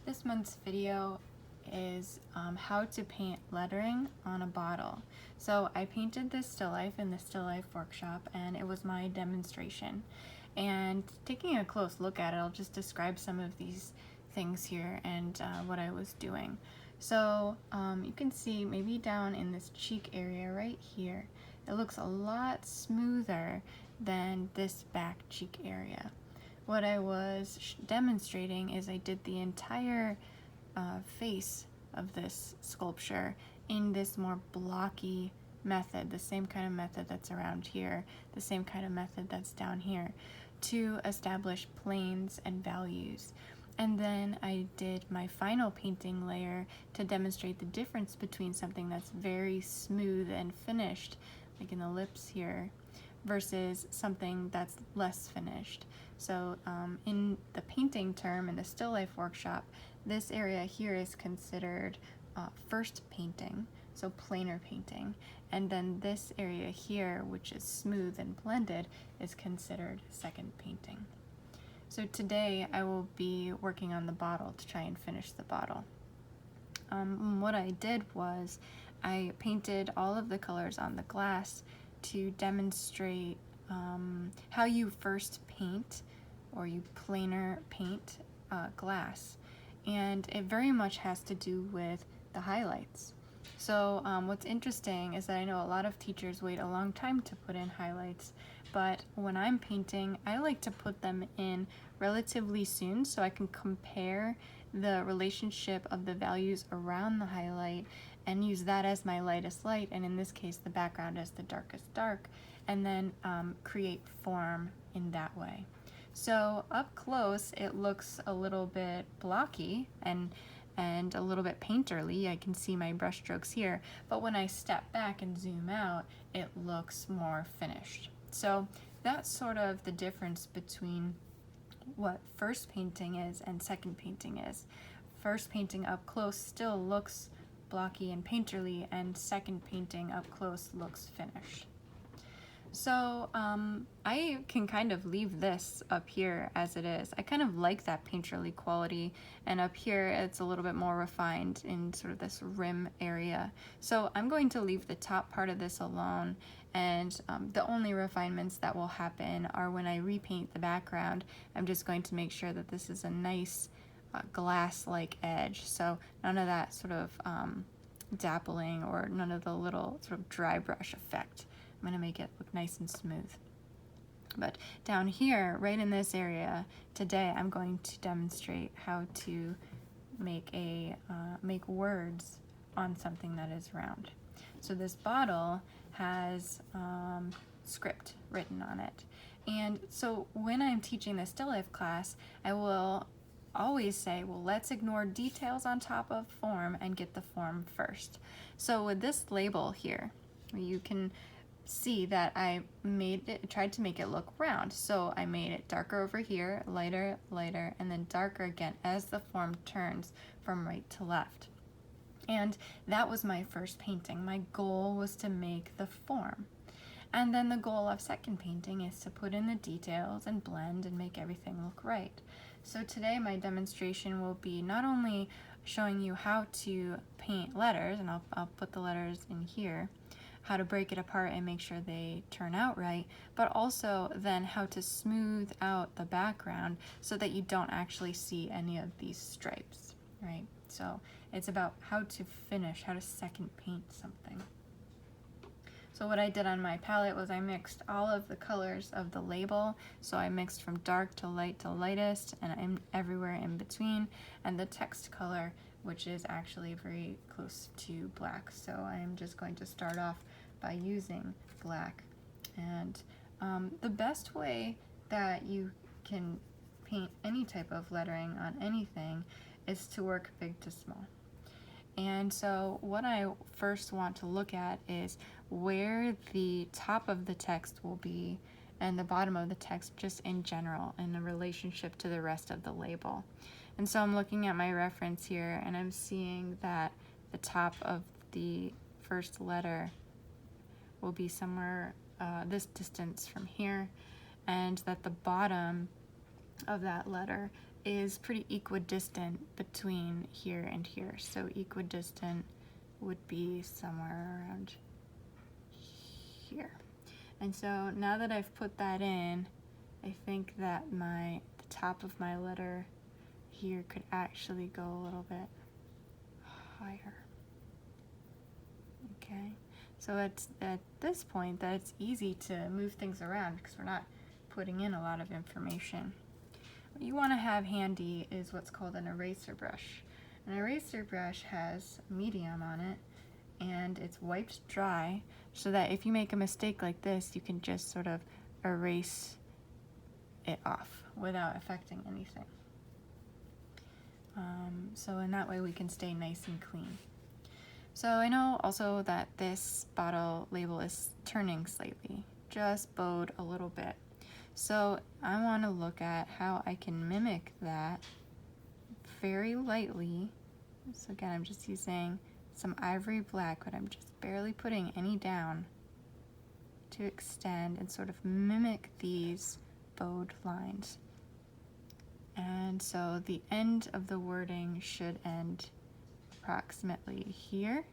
This month's video is how to paint lettering on a bottle. So I painted this still life in the still life workshop, and it was my demonstration. And taking a close look at it, I'll just describe some of these things here and what I was doing. So you can see maybe down in this cheek area right here, it looks a lot smoother than this back cheek area. What I was demonstrating is I did the entire face of this sculpture in this more blocky method, the same kind of method that's around here, the same kind of method that's down here, to establish planes and values. And then I did my final painting layer to demonstrate the difference between something that's very smooth and finished, like in the lips here, versus something that's less finished. So in the painting term, in the still life workshop, this area here is considered first painting, so planar painting. And then this area here, which is smooth and blended, is considered second painting. So today I will be working on the bottle to try and finish the bottle. What I did was I painted all of the colors on the glass to demonstrate how you first paint, or you planar paint glass. And it very much has to do with the highlights. So what's interesting is that I know a lot of teachers wait a long time to put in highlights, but when I'm painting, I like to put them in relatively soon so I can compare the relationship of the values around the highlight and use that as my lightest light, and in this case the background as the darkest dark, and then create form in that way. So up close it looks a little bit blocky and a little bit painterly. I can see my brush strokes here, but when I step back and zoom out, it looks more finished. So that's sort of the difference between what first painting is and second painting is. First painting up close still looks blocky and painterly, and second painting up close looks finished. So I can kind of leave this up here as it is. I kind of like that painterly quality, and up here it's a little bit more refined in sort of this rim area. So I'm going to leave the top part of this alone, and the only refinements that will happen are when I repaint the background. I'm just going to make sure that this is a nice glass-like edge, so none of that sort of dappling or none of the little sort of dry brush effect. I'm going to make it look nice and smooth. But down here, right in this area, today I'm going to demonstrate how to make words on something that is round. So this bottle has script written on it. And so when I'm teaching the still life class, I will always say, well, let's ignore details on top of form and get the form first. So with this label here, you can see that I tried to make it look round. So I made it darker over here, lighter, lighter, and then darker again as the form turns from right to left. And that was my first painting. My goal was to make the form. And then the goal of second painting is to put in the details and blend and make everything look right. So today my demonstration will be not only showing you how to paint letters, and I'll put the letters in here, how to break it apart and make sure they turn out right, but also then how to smooth out the background so that you don't actually see any of these stripes, right? So it's about how to finish, how to second paint something. So what I did on my palette was I mixed all of the colors of the label. So I mixed from dark to lightest, and I'm everywhere in between, and the text color, which is actually very close to black. So I'm just going to start off by using black. And the best way that you can paint any type of lettering on anything is to work big to small. And so what I first want to look at is where the top of the text will be and the bottom of the text just in general in a relationship to the rest of the label. And so I'm looking at my reference here, and I'm seeing that the top of the first letter will be somewhere this distance from here, and that the bottom of that letter is pretty equidistant between here and here. So equidistant would be somewhere around here. And so now that I've put that in, I think that the top of my letter here could actually go a little bit higher. Okay, so it's at this point that it's easy to move things around because we're not putting in a lot of information. What you want to have handy is what's called an eraser brush. An eraser brush has a medium on it and it's wiped dry so that if you make a mistake like this, you can just sort of erase it off without affecting anything. So in that way we can stay nice and clean. So I know also that this bottle label is turning slightly, just bowed a little bit. So I want to look at how I can mimic that very lightly. So again, I'm just using some ivory black, but I'm just barely putting any down to extend and sort of mimic these bowed lines. And so the end of the wording should end approximately here,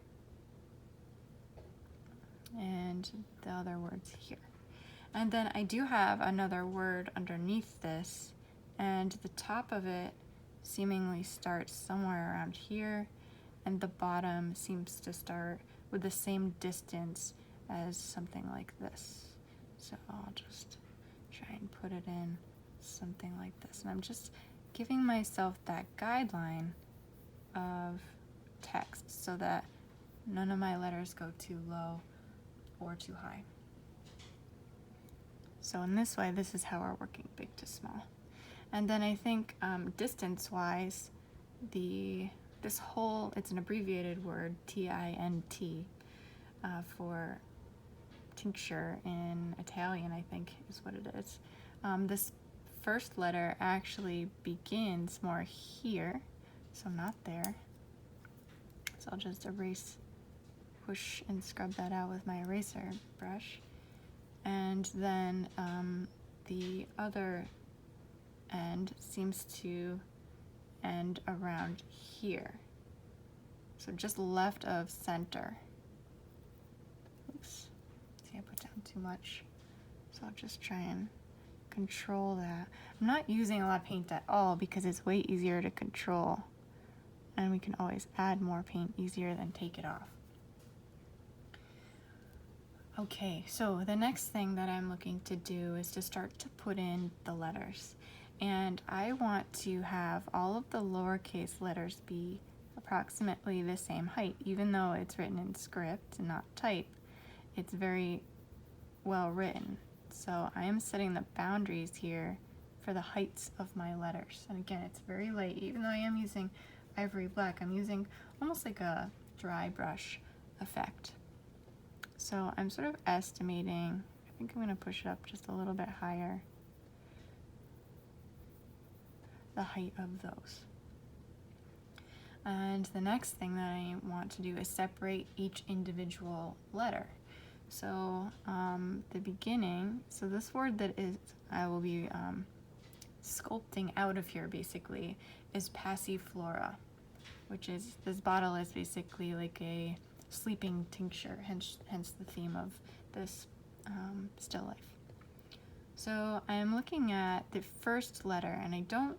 and the other words here. And then I do have another word underneath this, and the top of it seemingly starts somewhere around here, and the bottom seems to start with the same distance as something like this. So I'll just try and put it in something like this. And I'm just giving myself that guideline of text so that none of my letters go too low or too high. So in this way, this is how we're working big to small. And then I think distance-wise, this whole, it's an abbreviated word, T-I-N-T, for tincture in Italian, I think is what it is. This first letter actually begins more here, so not there. So I'll just erase, push and scrub that out with my eraser brush. And then the other end seems to end around here. So just left of center. Oops, see I put down too much. So I'll just try and control that. I'm not using a lot of paint at all because it's way easier to control. And we can always add more paint easier than take it off. Okay, so the next thing that I'm looking to do is to start to put in the letters. And I want to have all of the lowercase letters be approximately the same height. Even though it's written in script and not type, it's very well written. So I am setting the boundaries here for the heights of my letters. And again, it's very light. Even though I am using ivory black, I'm using almost like a dry brush effect. So I'm sort of estimating, I think I'm going to push it up just a little bit higher, the height of those. And the next thing that I want to do is separate each individual letter. So the beginning, so this word that is I will be sculpting out of here basically is passiflora, which is, this bottle is basically like a sleeping tincture, hence the theme of this still life. So I'm looking at the first letter, and I don't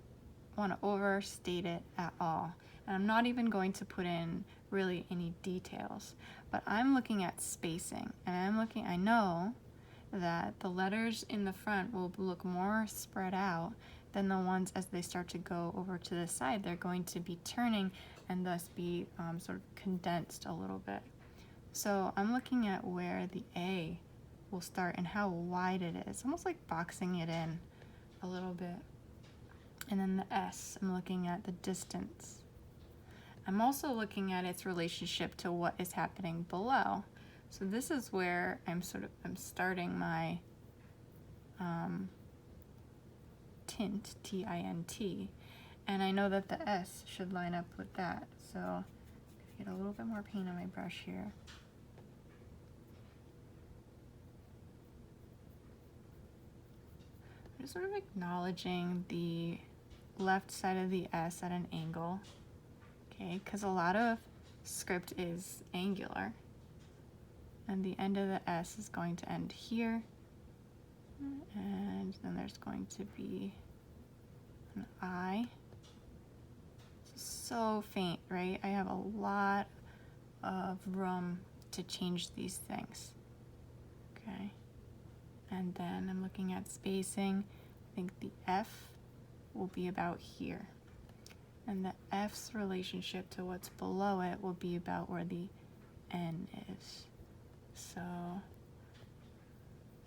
want to overstate it at all. And I'm not even going to put in really any details, but I'm looking at spacing, and I know that the letters in the front will look more spread out than the ones as they start to go over to the side. They're going to be turning and thus be sort of condensed a little bit. So I'm looking at where the A will start and how wide it is, almost like boxing it in a little bit. And then the S, I'm looking at the distance. I'm also looking at its relationship to what is happening below. So this is where I'm starting my tint, T-I-N-T, and I know that the S should line up with that. So I'm gonna get a little bit more paint on my brush here. I'm just sort of acknowledging the left side of the S at an angle, okay, because a lot of script is angular. And the end of the S is going to end here. And then there's going to be an I. So faint, right? I have a lot of room to change these things. Okay. And then I'm looking at spacing. I think the F will be about here. And the F's relationship to what's below it will be about where the N is. So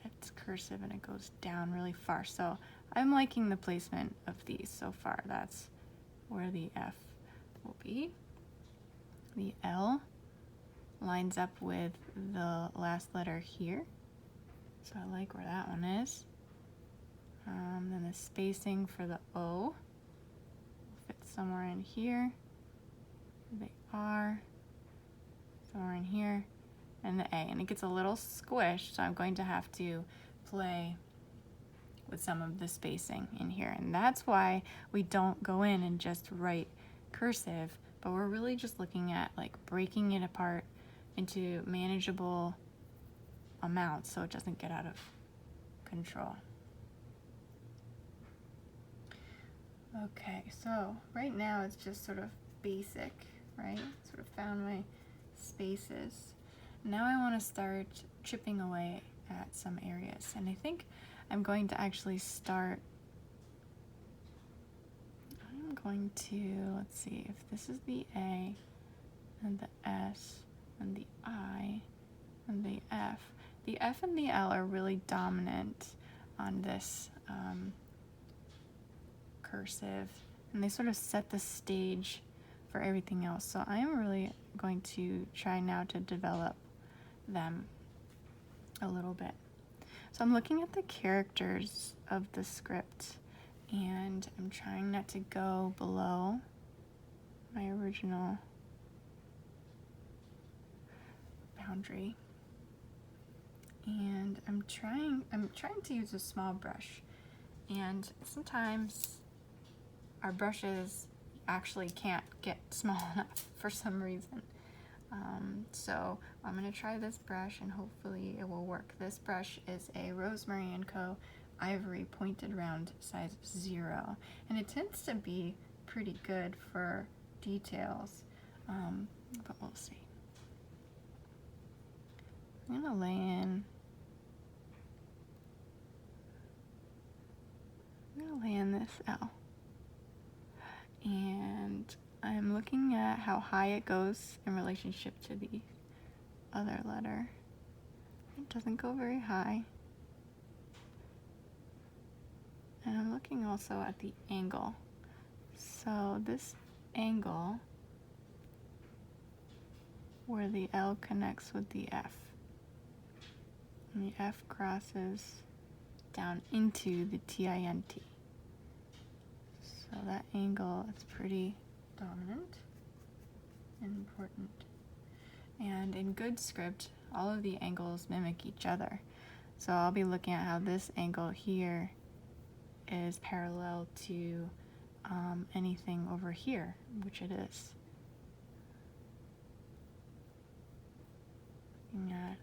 it's cursive and it goes down really far. So I'm liking the placement of these so far. That's where the F will be. The L lines up with the last letter here. So I like where that one is. Then the spacing for the O will fit somewhere in here. The R, somewhere in here. And the A, and it gets a little squished, so I'm going to have to play with some of the spacing in here. And that's why we don't go in and just write cursive, but we're really just looking at like breaking it apart into manageable amounts so it doesn't get out of control. Okay, so right now it's just sort of basic, right? Sort of found my spaces. Now I want to start chipping away at some areas, and I think I'm going to actually start, let's see, if this is the A, and the S, and the I, and the F and the L are really dominant on this cursive, and they sort of set the stage for everything else. So I am really going to try now to develop them a little bit. So I'm looking at the characters of the script, and I'm trying not to go below my original boundary. And I'm trying to use a small brush, and sometimes our brushes actually can't get small enough for some reason. So I'm going to try this brush and hopefully it will work. This brush is a Rosemary & Co. Ivory pointed round size 0, and it tends to be pretty good for details, but we'll see. I'm going to lay in this L. And I'm looking at how high it goes in relationship to the other letter. It doesn't go very high. And I'm looking also at the angle. So this angle where the L connects with the F. And the F crosses down into the TINT. So that angle is pretty dominant and important. And in good script, all of the angles mimic each other. So I'll be looking at how this angle here is parallel to anything over here, which it is. Looking at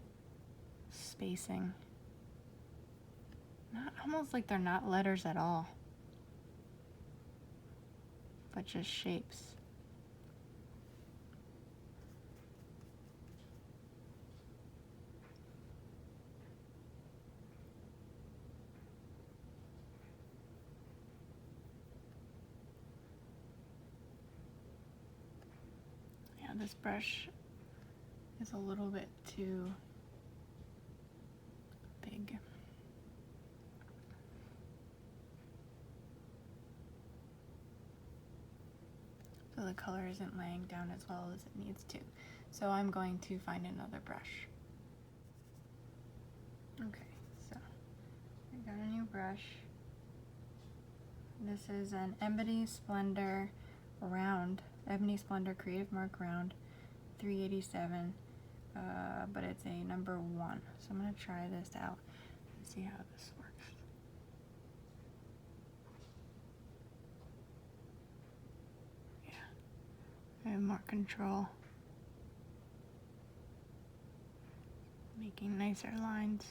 spacing. Almost like they're not letters at all, but just shapes. Yeah, this brush is a little bit too big. So the color isn't laying down as well as it needs to. So I'm going to find another brush. Okay, so I got a new brush. This is an Ebony Splendor round, Ebony Splendor Creative Mark round, 387, but it's a number 1. So I'm gonna try this out and see how this works. I have more control. Making nicer lines.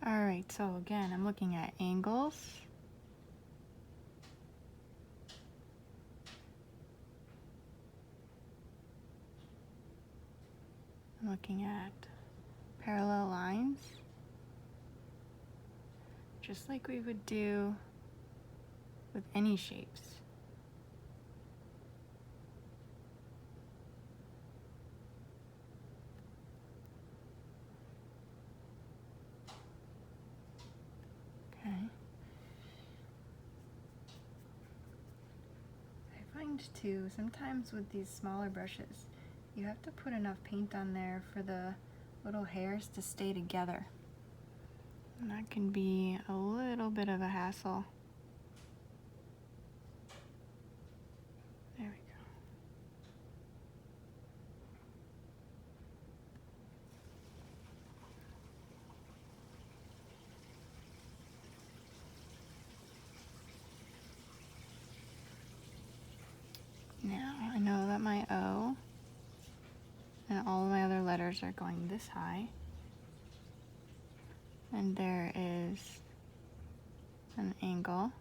Alright, so again, I'm looking at angles. I'm looking at parallel lines, just like we would do with any shapes. Okay. I find too, sometimes with these smaller brushes, you have to put enough paint on there for the little hairs to stay together. And that can be a little bit of a hassle. There we go. Now I know that my O and all of my other letters are going this high. And there is an angle.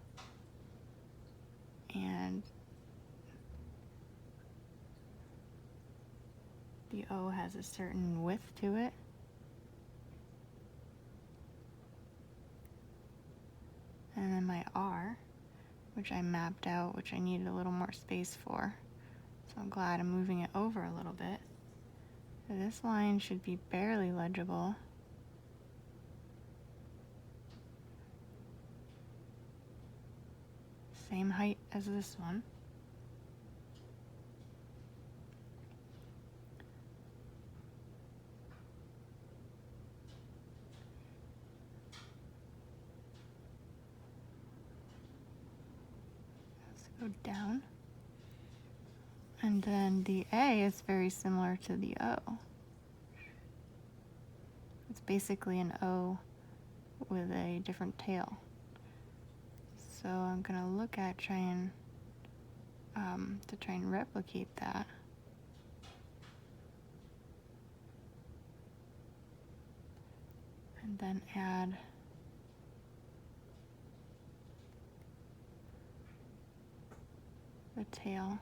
And the O has a certain width to it. And then my R, which I mapped out, which I needed a little more space for. So I'm glad I'm moving it over a little bit. So this line should be barely legible. Same height as this one. Let's go down. And then the A is very similar to the O. It's basically an O with a different tail. So I'm gonna look at trying to replicate that. And then add the tail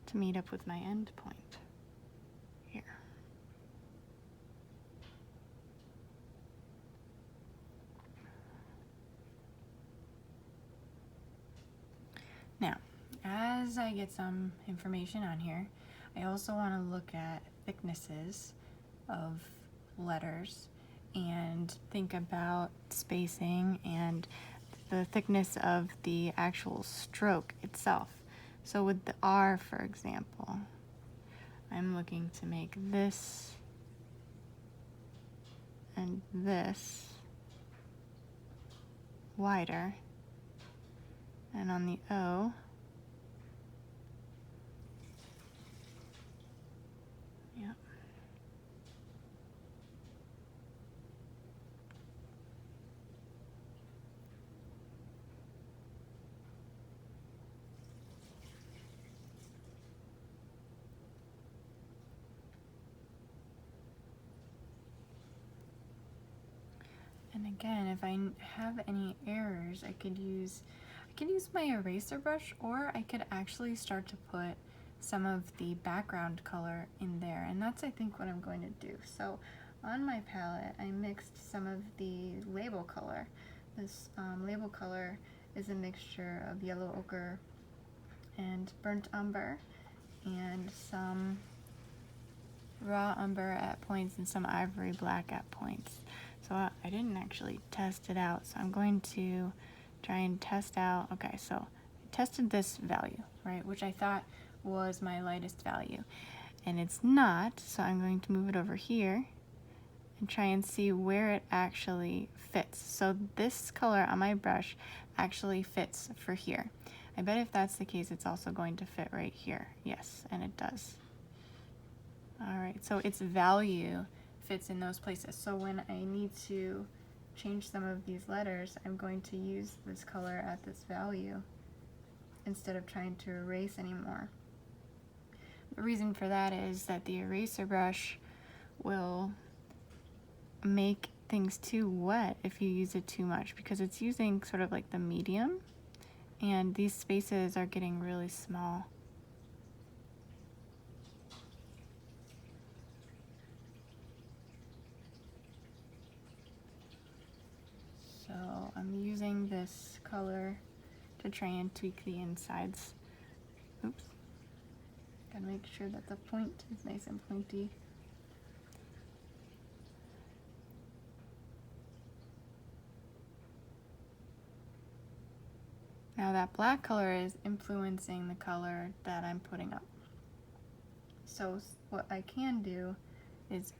to meet up with my end point here. Now, as I get some information on here, I also want to look at thicknesses of letters and think about spacing and the thickness of the actual stroke itself. So with the R, for example, I'm looking to make this and this wider. And on the O, yep. And again, if I have any errors, I could use my eraser brush, or I could actually start to put some of the background color in there, and that's I think what I'm going to do. So on my palette, I mixed some of the label color. This label color is a mixture of yellow ochre and burnt umber, and some raw umber at points and some ivory black at points. So I didn't actually test it out, so I'm going to try and test out. Okay, so I tested this value, right, which I thought was my lightest value, and it's not, so I'm going to move it over here and try and see where it actually fits. So this color on my brush actually fits for here. I bet if that's the case, it's also going to fit right here. Yes, and it does. All right, so its value fits in those places. So when I need to change some of these letters, I'm going to use this color at this value instead of trying to erase anymore. The reason for that is that the eraser brush will make things too wet if you use it too much, because it's using sort of like the medium, and these spaces are getting really small. So I'm using this color to try and tweak the insides. Oops. Gotta make sure that the point is nice and pointy. Now that black color is influencing the color that I'm putting up. So what I can do is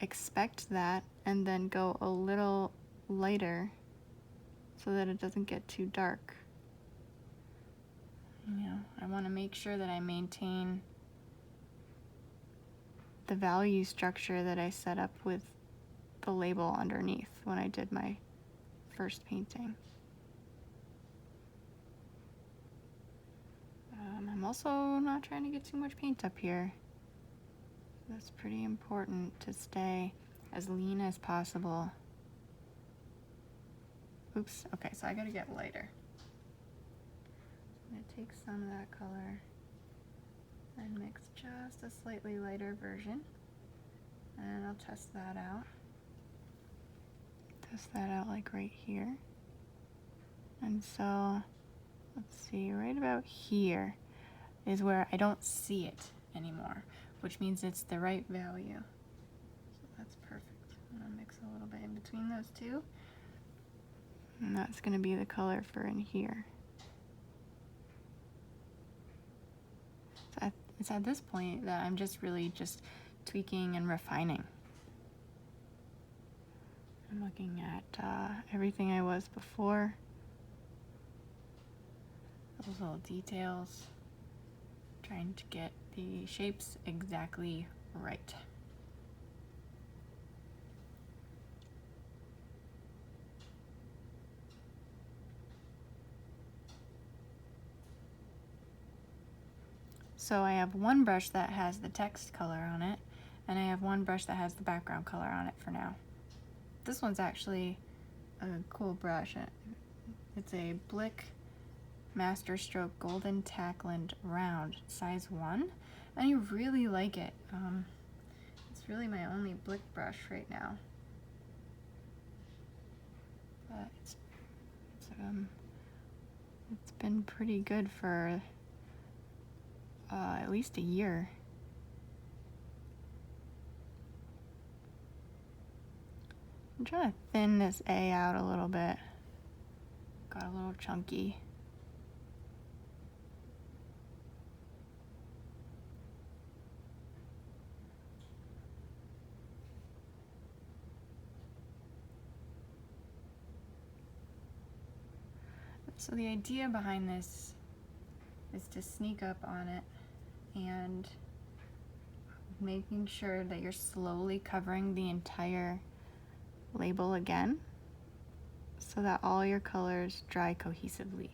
expect that and then go a little lighter so that it doesn't get too dark. I want to make sure that I maintain the value structure that I set up with the label underneath when I did my first painting. I'm also not trying to get too much paint up here. That's pretty important to stay as lean as possible. Oops, okay, so I gotta get lighter. I'm gonna take some of that color and mix just a slightly lighter version, and I'll test that out. Test that out like right here. And so, let's see, right about here is where I don't see it anymore, which means it's the right value. So that's perfect. I'm gonna mix a little bit in between those two. And that's gonna be the color for in here. So it's at this point that I'm just really just tweaking and refining. I'm looking at everything I was before. Those little details. Trying to get the shapes exactly right. So I have one brush that has the text color on it, and I have one brush that has the background color on it for now. This one's actually a cool brush. It's a Blick Master Stroke Golden Tackland Round, size 1, and I really like it. It's really my only Blick brush right now. But it's been pretty good for at least a year. I'm trying to thin this A out a little bit. Got a little chunky. So the idea behind this is to sneak up on it and making sure that you're slowly covering the entire label again so that all your colors dry cohesively.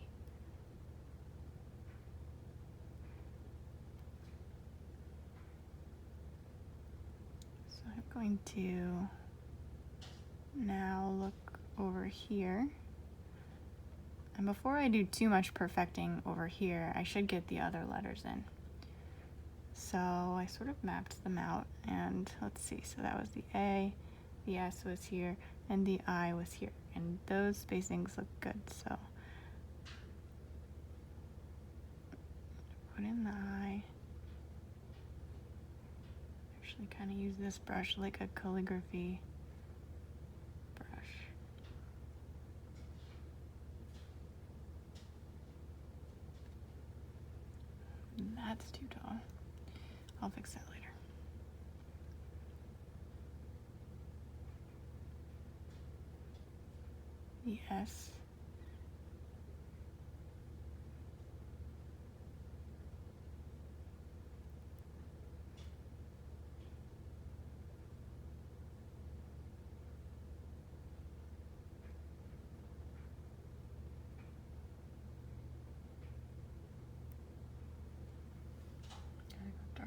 So I'm going to now look over here. And before I do too much perfecting over here, I should get the other letters in. So I sort of mapped them out, and let's see, so that was the A, the S was here, and the I was here, and those spacings look good, so put in the I. Actually kind of use this brush like a calligraphy brush. That's too tall. I'll fix that later. The S.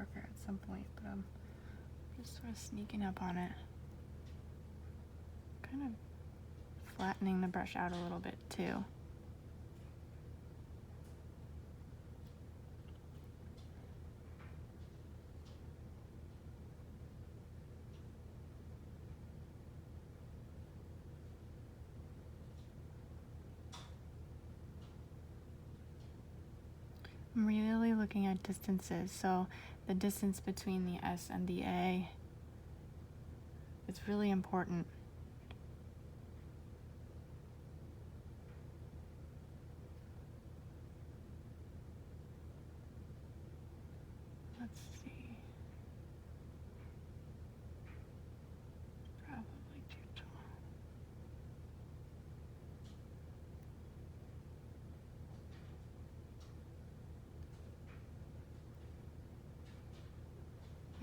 darker at some point, but I'm just sort of sneaking up on it. Kind of flattening the brush out a little bit too. I'm really looking at distances, so the distance between the S and the A is really important. Let's see. Probably too tall.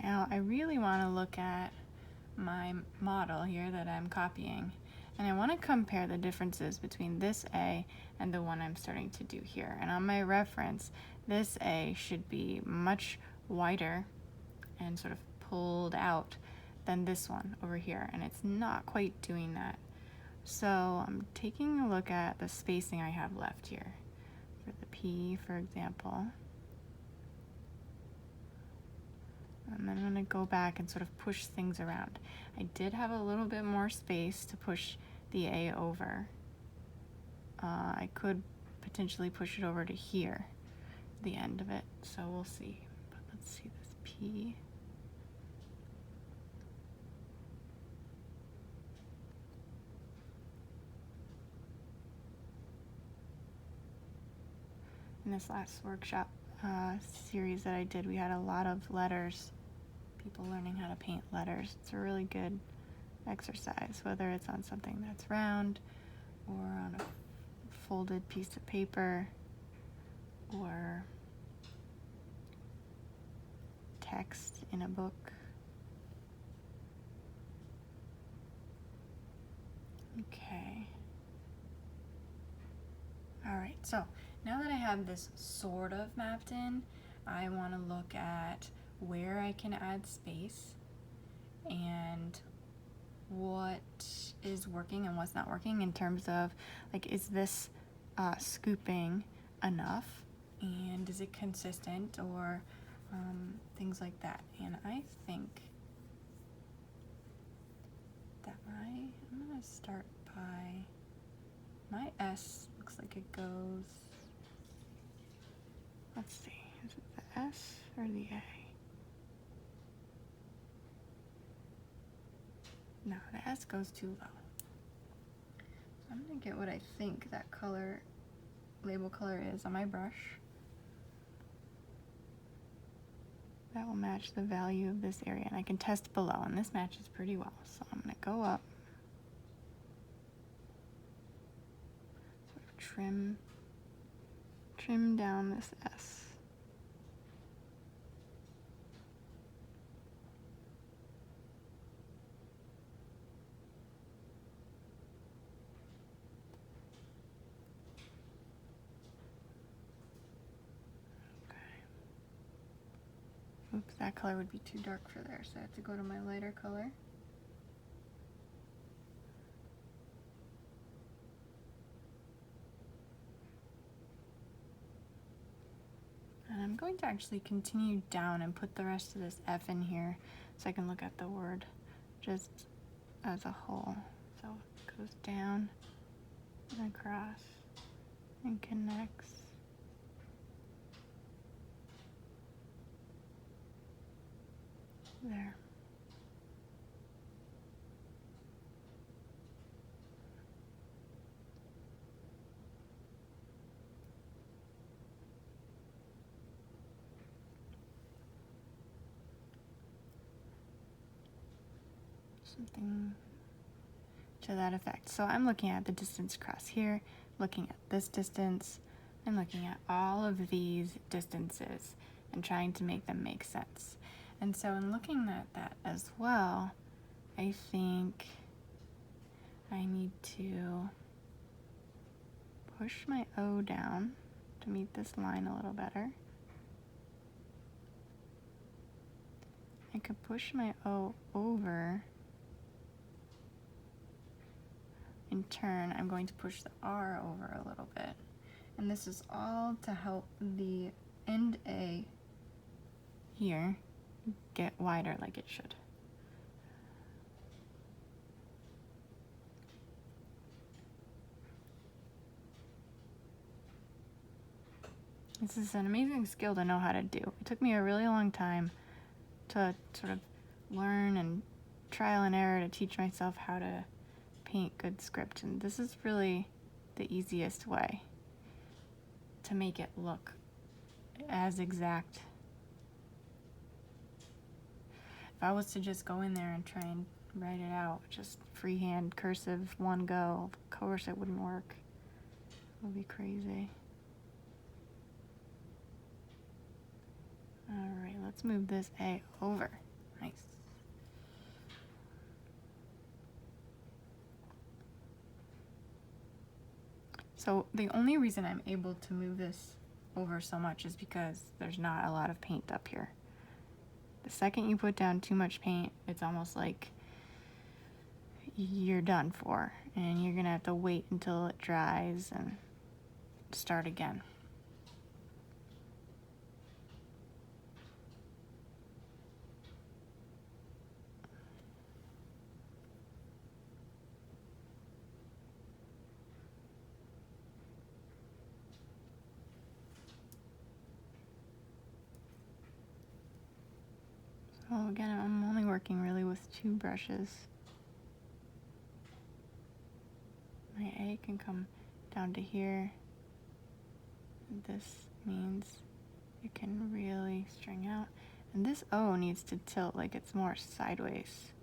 Now, I really want to look at my model here that I'm copying, and I want to compare the differences between this A and the one I'm starting to do here. And on my reference, this A should be much wider and sort of pulled out than this one over here, and it's not quite doing that. So I'm taking a look at the spacing I have left here. For the P, for example. And then I'm going to go back and sort of push things around. I did have a little bit more space to push the A over. I could potentially push it over to here, the end of it, so we'll see. But let's see this P. In this last workshop series that I did, we had a lot of letters. People learning how to paint letters. It's a really good exercise, whether it's on something that's round or on a folded piece of paper or text in a book. Okay. All right, so now that I have this sort of mapped in, I want to look at where I can add space and what is working and what's not working in terms of, like, is this scooping enough, and is it consistent, or things like that. And I think that I'm gonna start by my S. Looks like it goes, let's see, is it the S or the A? No, the S goes too low. So I'm gonna get what I think that color, label color is on my brush. That will match the value of this area, and I can test below, and this matches pretty well. So I'm gonna go up, sort of trim down this S. Oops, that color would be too dark for there, so I have to go to my lighter color. And I'm going to actually continue down and put the rest of this F in here so I can look at the word just as a whole. So it goes down and across and connects. There. Something to that effect. So I'm looking at the distance across here, looking at this distance, and looking at all of these distances and trying to make them make sense. And so in looking at that as well, I think I need to push my O down to meet this line a little better. could push my O over. In turn, I'm going to push the R over a little bit. And this is all to help the end A here get wider like it should. This is an amazing skill to know how to do. It took me a really long time to sort of learn and trial and error to teach myself how to paint good script, and this is really the easiest way to make it look as exact. If I was to just go in there and try and write it out, just freehand, cursive, one go, of course it wouldn't work. It would be crazy. Alright, let's move this A over. Nice. So the only reason I'm able to move this over so much is because there's not a lot of paint up here. The second you put down too much paint, it's almost like you're done for, and you're gonna have to wait until it dries and start again. So again, I'm only working really with 2 brushes. My A can come down to here. This means it can really string out. And this O needs to tilt like it's more sideways.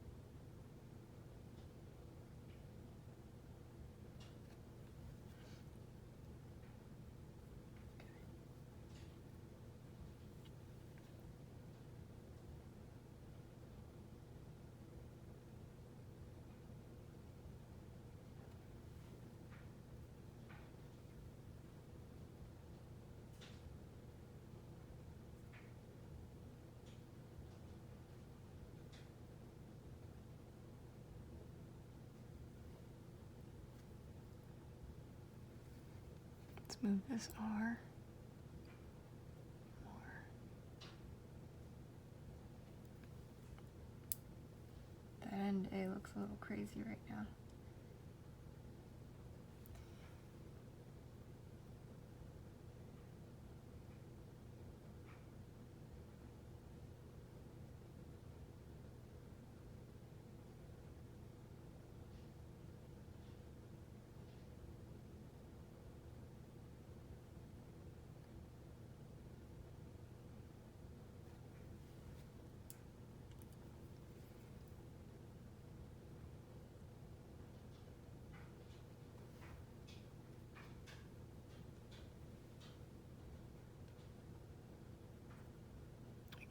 Let's move this R more. That end A looks a little crazy right now.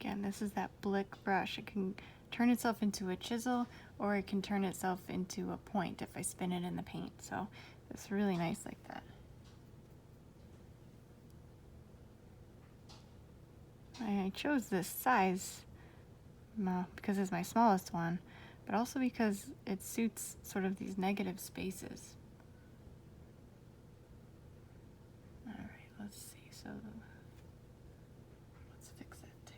Again, this is that blick brush. It can turn itself into a chisel, or it can turn itself into a point if I spin it in the paint. So it's really nice like that. I chose this size because it's my smallest one, but also because it suits sort of these negative spaces. All right, let's see. So let's fix that tail.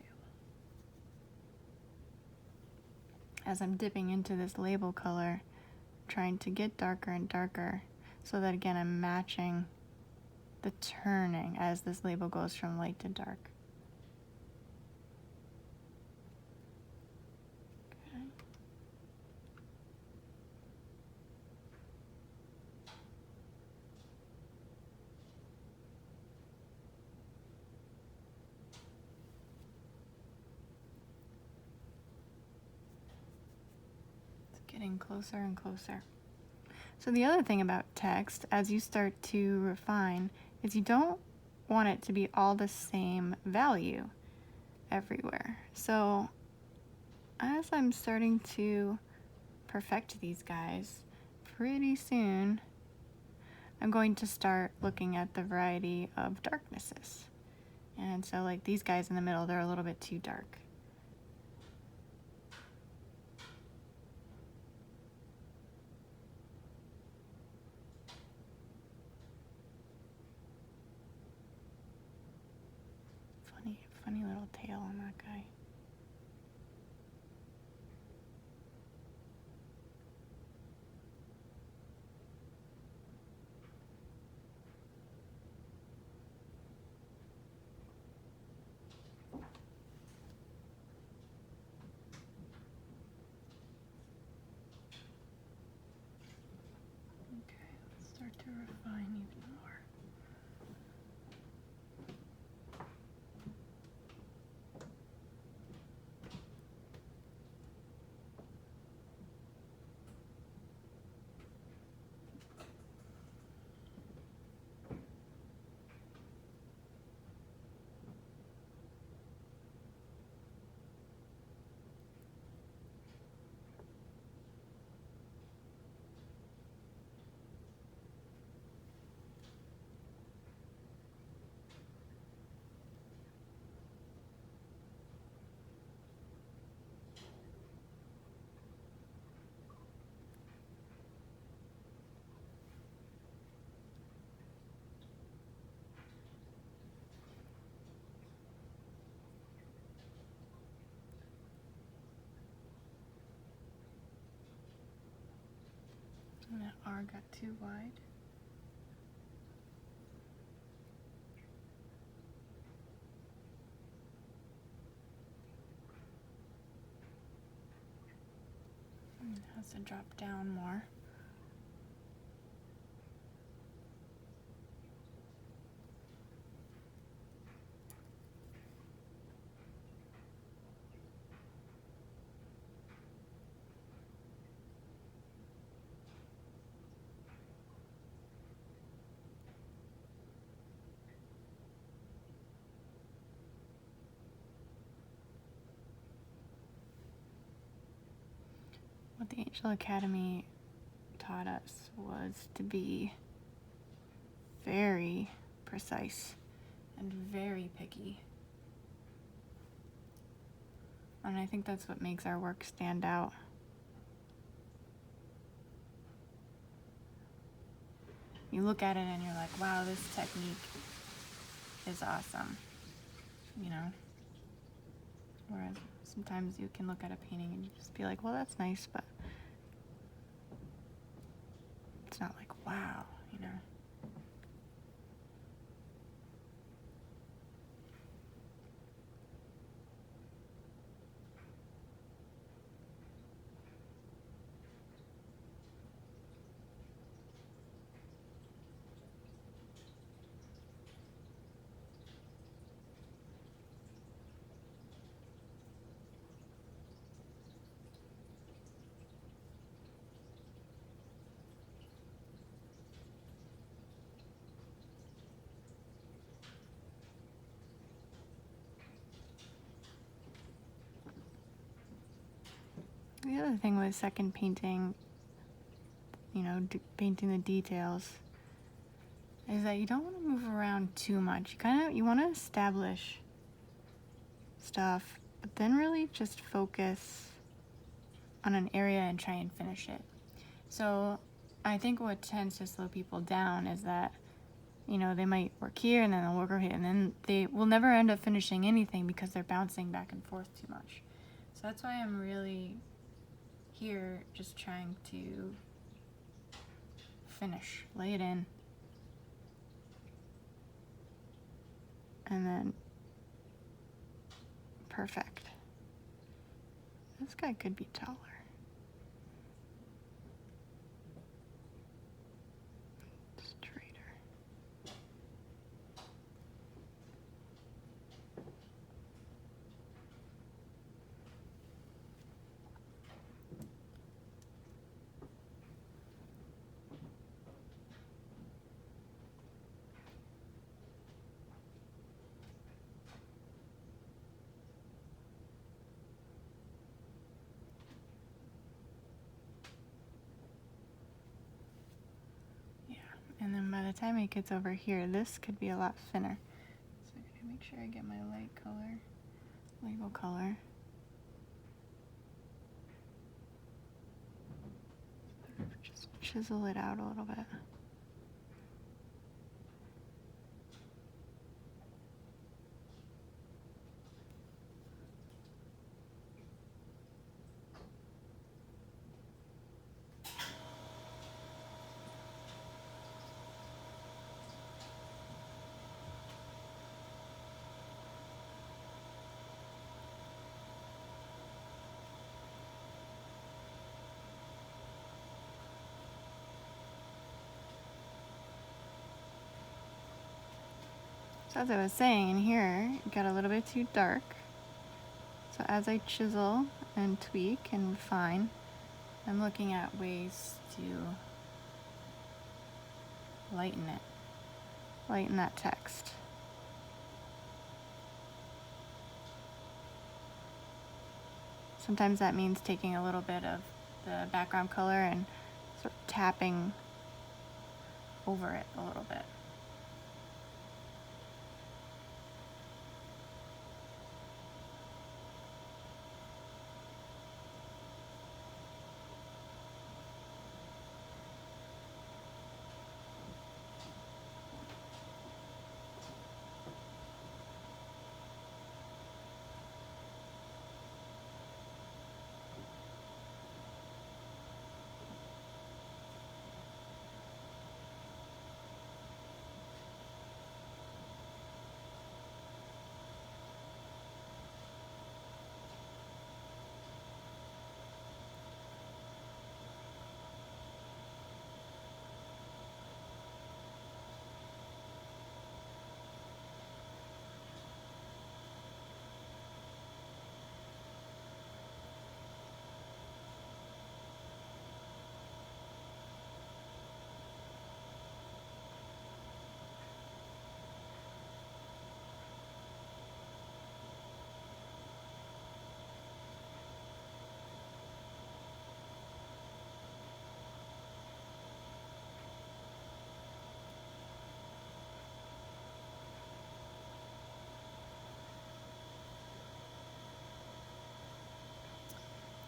As I'm dipping into this label color, trying to get darker and darker so that again I'm matching the turning as this label goes from light to dark. Okay. It's getting closer and closer. So the other thing about text, as you start to refine, is you don't want it to be all the same value everywhere. So as I'm starting to perfect these guys, pretty soon I'm going to start looking at the variety of darknesses. And so like these guys in the middle, they're a little bit too dark. little tail on that guy. Okay, let's start to refine even more. And that R got too wide. And it has to drop down more. What the Angel Academy taught us was to be very precise and very picky. And I think that's what makes our work stand out. You look at it and you're like, wow, this technique is awesome, you know? Whereas sometimes you can look at a painting and just be like, well, that's nice, but it's not like, wow, you know? The other thing with second painting, you know, painting the details, is that you don't want to move around too much. You want to establish stuff, but then really just focus on an area and try and finish it. So I think what tends to slow people down is that, you know, they might work here and then they'll work over here and then they will never end up finishing anything because they're bouncing back and forth too much. So that's why I'm really here just trying to finish, lay it in, and then perfect. This guy could be taller. Straighter. And then by the time it gets over here, this could be a lot thinner. So I gotta make sure I get my light color, label color. Just chisel it out a little bit. So as I was saying, in here it got a little bit too dark. So as I chisel and tweak and refine, I'm looking at ways to lighten it, lighten that text. Sometimes that means taking a little bit of the background color and sort of tapping over it a little bit.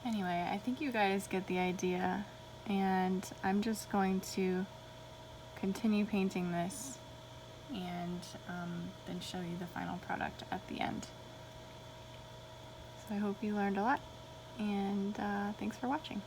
Anyway, I think you guys get the idea, and I'm just going to continue painting this and then show you the final product at the end. So I hope you learned a lot, and thanks for watching.